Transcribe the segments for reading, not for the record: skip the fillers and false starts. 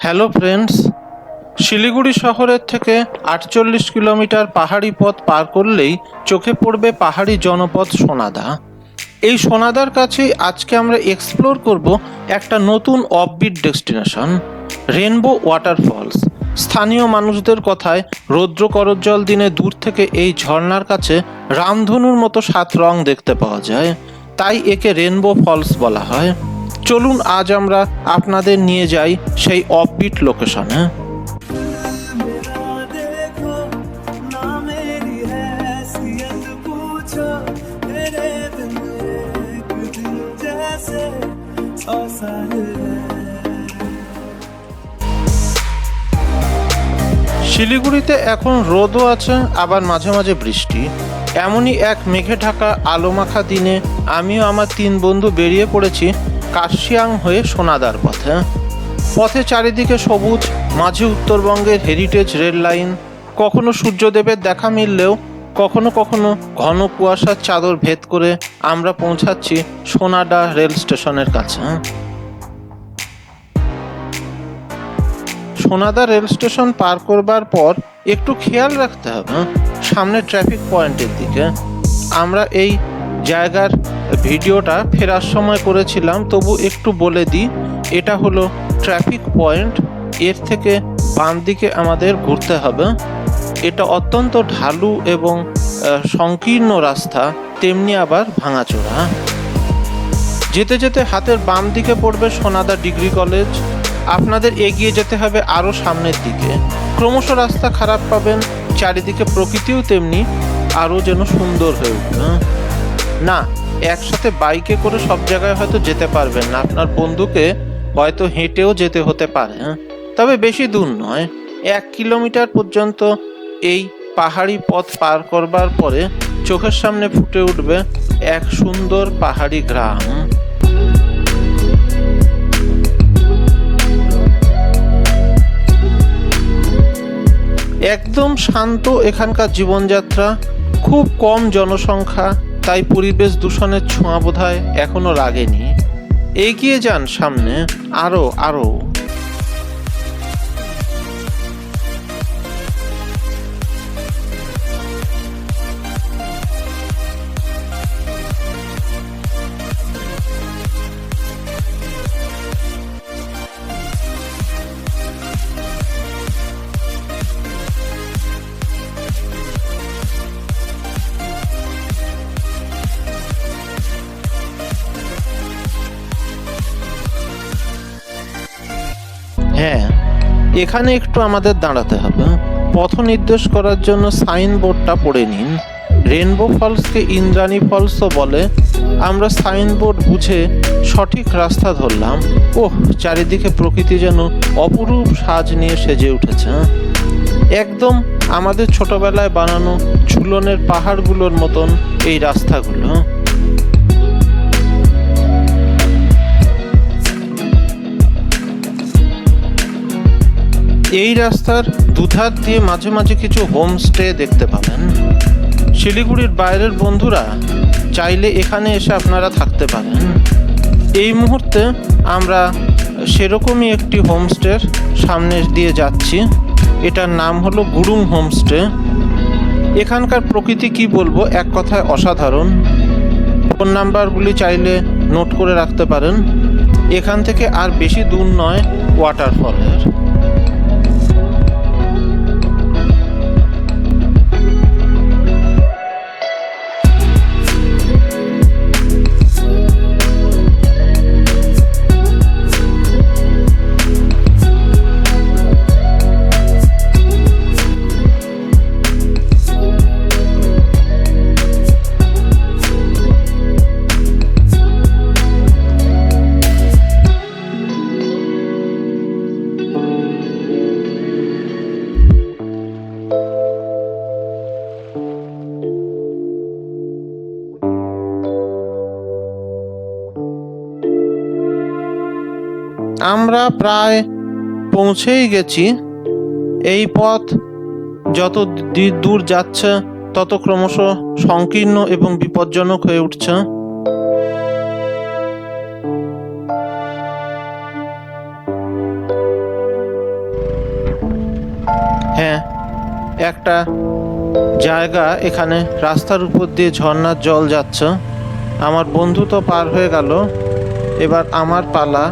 Hello friends, Siliguri শহরের থেকে ৪৮ kilometre পাহাড়ি পথ পার করলেই চোখে পড়বে পাহাড়ি জনপদ সোনাদা। এই সোনাদার কাছেই আজকে আমরা এক্সপ্লোর করব একটা নতুন অফবিট ডেস্টিনেশন, রেনবো ওয়াটারফলস। স্থানীয় মানুষদের কথায় রৌদ্র করজ্জ্বল দিনে দূর থেকে এই ঝর্ণার কাছে রামধনুর মতো ৭ রং দেখতে পাওয়া যায়, তাই একে রেনবো ফলস বলা হয়। চলুন আজ আমরা আপনাদের নিয়ে যাই সেই অফবিট লোকেশনে। শিলিগুড়িতে এখন রোদও আছে, আবার মাঝে মাঝে বৃষ্টি। এমনই এক মেঘে ঢাকা আলোমাখা দিনে আমিও আমার ৩ বন্ধু বেরিয়ে পড়েছি কার্শিয়াং হয়ে সোনাদার পথে। পথে চারিদিকে সবুজ, মাঝে উত্তরবঙ্গের হেরিটেজ রেল লাইন। কখনো সূর্যদেবের দেখা মিললেও কখনো কখনো ঘন কুয়াশার চাদর ভেদ করে আমরা পৌঁছাচ্ছি সোনাডা রেল স্টেশনের কাছে। সোনাদা রেল স্টেশন পার করবার পর একটু খেয়াল রাখতে হবে সামনে ট্রাফিক পয়েন্টের দিকে। আমরা এই জায়গার ভিডিওটা ফেরার সময় করেছিলাম, তবু একটু বলে দিই, এটা হলো ট্রাফিক পয়েন্ট। এর থেকে বাম দিকে আমাদের ঘুরতে হবে। এটা অত্যন্ত ঢালু এবং সংকীর্ণ রাস্তা, তেমনি আবার ভাঙাচোরা। যেতে যেতে হাতের বাম দিকে পড়বে সোনাদা ডিগ্রি কলেজ। আপনাদের এগিয়ে যেতে হবে আরও সামনের দিকে। ক্রমশ রাস্তা খারাপ পাবেন, চারিদিকে প্রকৃতিও তেমনি আরও যেন সুন্দর হয়ে উঠবে। না, একসাথে বাইকে করে সব জায়গায় হয়তো যেতে পারবেন না, আপনার বন্ধুকে হয়তো হেঁটেও যেতে হতে পারে, তবে বেশি দূর নয়। ১ কিলোমিটার পর্যন্ত এই পাহাড়ি পথ পার করবার পরে চোখের সামনে ফুটে উঠবে এক সুন্দর পাহাড়ি গ্রাম। একদম শান্ত এখানকার জীবনযাত্রা, খুব কম জনসংখ্যা, তাই পরিবেশ দূষণের ছোঁয়া বোধহয় এখনো লাগেনি। এগিয়ে যান সামনে আরো। হ্যাঁ, এখানে একটু আমাদের দাঁড়াতে হবে। পথ নির্দেশ করার জন্য সাইনবোর্ডটা পড়ে নিন। রেনবো ফলসকে ইন্দ্রাণী ফলসও বলে। আমরা সাইনবোর্ড বুঝে সঠিক রাস্তা ধরলাম। ওহ, চারিদিকে প্রকৃতি যেন অপরূপ সাজ নিয়ে সেজে উঠেছে। একদম আমাদের ছোটবেলায় বানানো ঝুলনের পাহাড়গুলোর মতন এই রাস্তাগুলো। এই রাস্তার দুধার দিয়ে মাঝে মাঝে কিছু হোমস্টে দেখতে পাবেন। শিলিগুড়ির বাইরের বন্ধুরা চাইলে এখানে এসে আপনারা থাকতে পারেন। এই মুহূর্তে আমরা সেরকমই একটি হোমস্টের সামনে দিয়ে যাচ্ছি। এটার নাম হলো গুরুং হোমস্টে। এখানকার প্রকৃতি কি বলবো, এক কথায় অসাধারণ। ফোন নাম্বারগুলি চাইলে নোট করে রাখতে পারেন। এখান থেকে আর বেশি দূর নয় ওয়াটারফলের। আমরা প্রায় পৌঁছেই গেছি। এই পথ যত দূর যাচ্ছে তত ক্রমশ সংকীর্ণ এবং বিপজ্জনক হয়ে উঠছে। একটা জায়গা, এখানে রাস্তার উপর দিয়ে ঝর্ণার জল যাচ্ছে। আমার বন্ধু তো পার হয়ে গেল, এবার আমার পালা।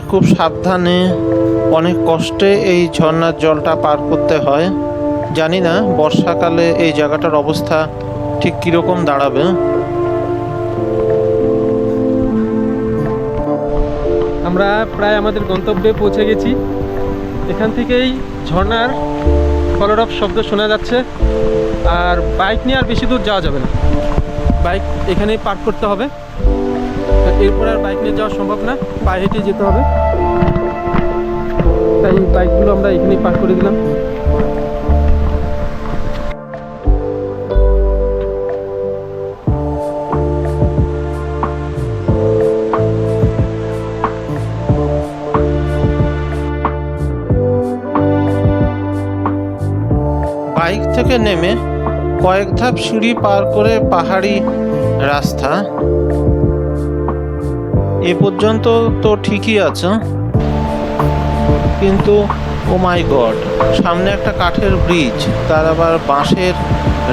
খুব সাবধানে অনেক কষ্টে এই ঝর্ণার জলটা পার করতে হয়। জানি না বর্ষাকালে এই জায়গাটার অবস্থা ঠিক কীরকম দাঁড়াবে। আমরা প্রায় আমাদের গন্তব্যে পৌঁছে গেছি। এখান থেকেই ঝর্ণার কলরব শব্দ শোনা যাচ্ছে। আর বাইক নিয়ে আর বেশি দূর যাওয়া যাবে না, বাইক এখানেই পার্ক করতে হবে। এরপর আর বাইক নিয়ে যাওয়া সম্ভব না, পায়ে হেঁটে যেতে হবে। তাই বাইকগুলো আমরা এখানেই পার্ক করে দিলাম। বাইক থেকে নেমে কয়েক ধাপ সিঁড়ি পার করে পাহাড়ি রাস্তা। এ পর্যন্ত তো ঠিকই আছে, কিন্তু ও মাই গড, সামনে একটা কাঠের ব্রিজ, তার আবার বাঁশের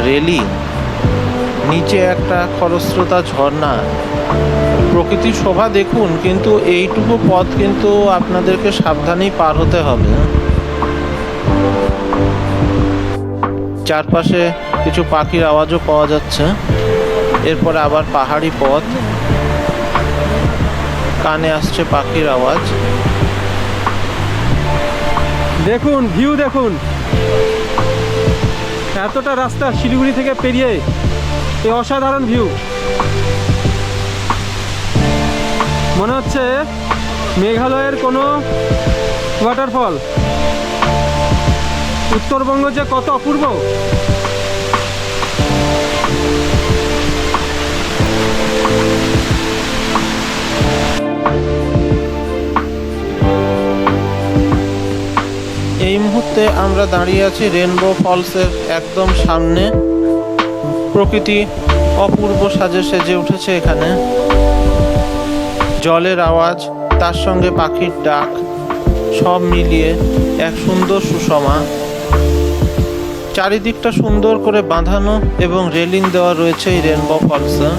রেলিং, নিচে একটা খরস্রোতা ঝর্ণা। প্রকৃতির শোভা দেখুন, কিন্তু এইটুকু পথ কিন্তু আপনাদেরকে সাবধানেই পার হতে হবে। চারপাশে কিছু পাখির আওয়াজও পাওয়া যাচ্ছে। এরপরে আবার পাহাড়ি পথ, কানে আসছে পাখির আওয়াজ। দেখুন ভিউ দেখুন, এতটা রাস্তা শিলিগুড়ি থেকে পেরিয়ে এই অসাধারণ ভিউ। মনে হচ্ছে মেঘালয়ের কোনো ওয়াটারফল। উত্তরবঙ্গ যে কত অপূর্ব। এই মুহূর্তে আমরা দাঁড়িয়ে আছি রেনবো ফলসের একদম সামনে। প্রকৃতি অপূর্ব সাজে সেজে উঠেছে এখানে। জলের আওয়াজ, তার সঙ্গে পাখির ডাক, সব মিলিয়ে এক সুন্দর সুষমা। চারিদিকটা সুন্দর করে বাঁধানো এবং রেলিং দেওয়া রয়েছে এই রেনবো ফলসে।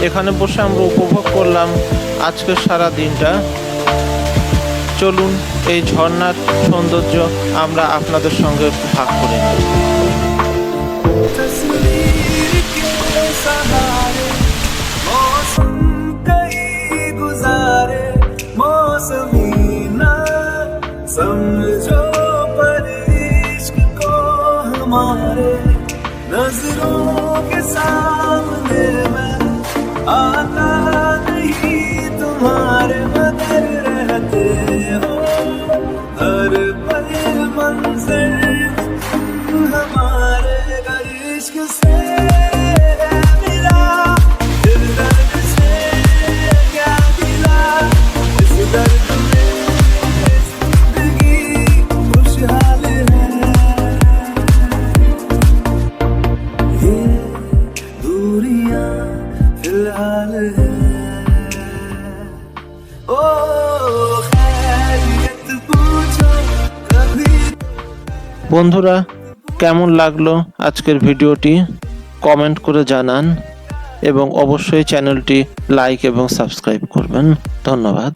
এখানে বসে আমরা উপভোগ করলাম আজকের সারা দিনটা। চলুন এই ঝর্ণার সৌন্দর্য আমরা আপনাদের সঙ্গে ভাগ করে নিই। समझो पर इश्क को हमारे नजरों के सामने मैं आता नहीं, तुम्हारे मगर रहते हो हर पल मंजर हमारे। इश्क से मिला दिल दर्द से क्या मिला, इस दर्द में जिंदगी खुशहाल है। ये दूरियां फिलहाल है। ओ खैरियत पूछो कभी। বন্ধুরা, কেমন লাগলো আজকের ভিডিওটি কমেন্ট করে জানান এবং অবশ্যই চ্যানেলটি লাইক এবং সাবস্ক্রাইব করবেন। ধন্যবাদ।